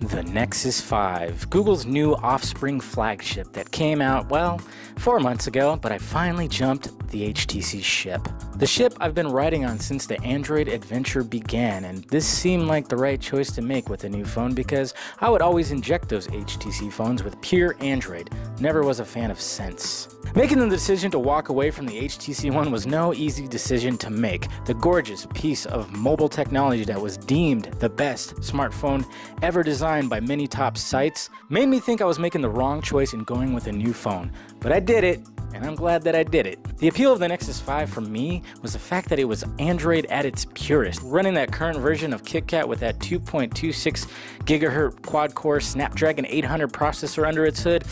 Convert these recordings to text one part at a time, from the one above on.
The Nexus 5, Google's new offspring flagship that came out, well, 4 months ago, but I finally jumped the HTC ship. The ship I've been riding on since the Android adventure began, and this seemed like the right choice to make with a new phone because I would always inject those HTC phones with pure Android. Never was a fan of Sense. Making the decision to walk away from the HTC One was no easy decision to make. The gorgeous piece of mobile technology that was deemed the best smartphone ever designed by many top sites made me think I was making the wrong choice in going with a new phone. But I did it, and I'm glad that I did it. The appeal of the Nexus 5 for me was the fact that it was Android at its purest. Running that current version of KitKat with that 2.26 GHz quad-core Snapdragon 800 processor under its hood,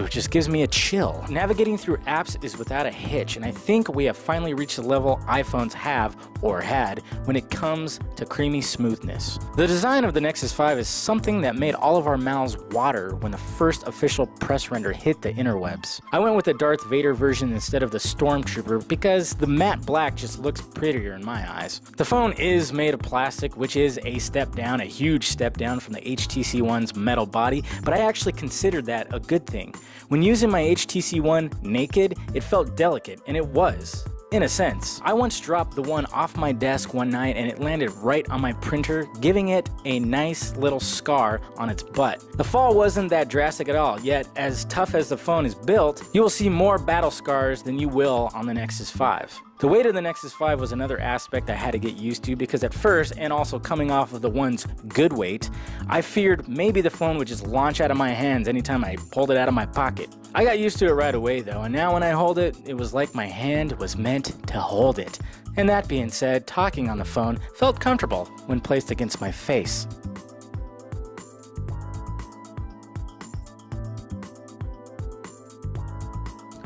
just gives me a chill. Navigating through apps is without a hitch, and I think we have finally reached the level iPhones have, or had, when it comes to creamy smoothness. The design of the Nexus 5 is something that made all of our mouths water when the first official press render hit the interwebs. I went with the Darth Vader version instead of the Stormtrooper because the matte black just looks prettier in my eyes. The phone is made of plastic, which is a step down, a huge step down from the HTC One's metal body, but I actually considered that a good thing. When using my HTC One naked, it felt delicate, and it was, in a sense. I once dropped the one off my desk one night and it landed right on my printer, giving it a nice little scar on its butt. The fall wasn't that drastic at all, yet as tough as the phone is built, you will see more battle scars than you will on the Nexus 5. The weight of the Nexus 5 was another aspect I had to get used to because at first, and also coming off of the One's good weight, I feared maybe the phone would just launch out of my hands anytime I pulled it out of my pocket. I got used to it right away though, and now when I hold it, it was like my hand was meant to hold it. And that being said, talking on the phone felt comfortable when placed against my face.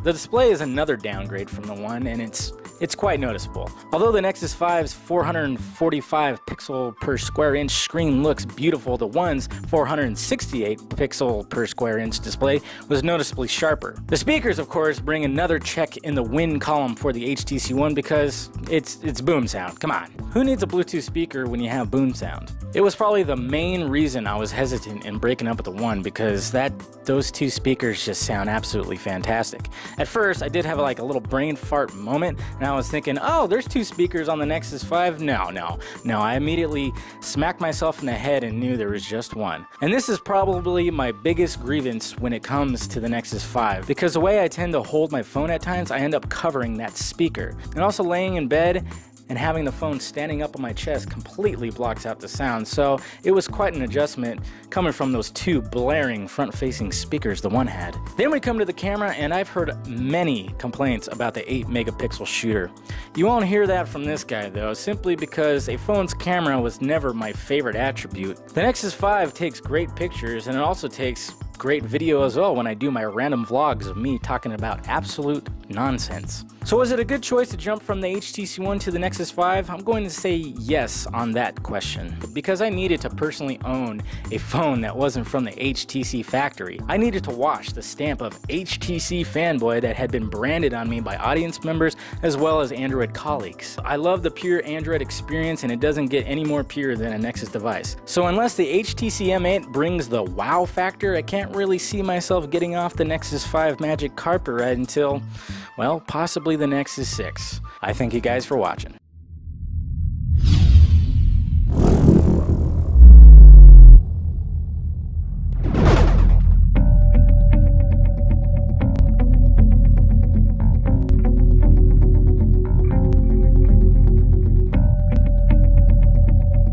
The display is another downgrade from the One, and it's quite noticeable. Although the Nexus 5's 445 pixel per square inch screen looks beautiful, the One's 468 pixel per square inch display was noticeably sharper. The speakers, of course, bring another check in the win column for the HTC One because it's boom sound. Come on. Who needs a Bluetooth speaker when you have boom sound? It was probably the main reason I was hesitant in breaking up with the One because those two speakers just sound absolutely fantastic. At first, I did have like a little brain fart moment, and I was thinking, oh, there's two speakers on the Nexus 5. No. I immediately smacked myself in the head and knew there was just one. And this is probably my biggest grievance when it comes to the Nexus 5, because the way I tend to hold my phone at times, I end up covering that speaker. And also laying in bed and having the phone standing up on my chest completely blocks out the sound, so it was quite an adjustment coming from those two blaring front-facing speakers the One had. Then we come to the camera, and I've heard many complaints about the 8-megapixel shooter. You won't hear that from this guy though, simply because a phone's camera was never my favorite attribute. The Nexus 5 takes great pictures, and it also takes great video as well when I do my random vlogs of me talking about absolute nonsense. So was it a good choice to jump from the HTC One to the Nexus 5? I'm going to say yes on that question, because I needed to personally own a phone that wasn't from the HTC factory. I needed to wash the stamp of HTC fanboy that had been branded on me by audience members as well as Android colleagues. I love the pure Android experience, and it doesn't get any more pure than a Nexus device. So unless the HTC M8 brings the wow factor, I can't really see myself getting off the Nexus 5 magic carpet ride until, well, possibly the Nexus 6. I thank you guys for watching.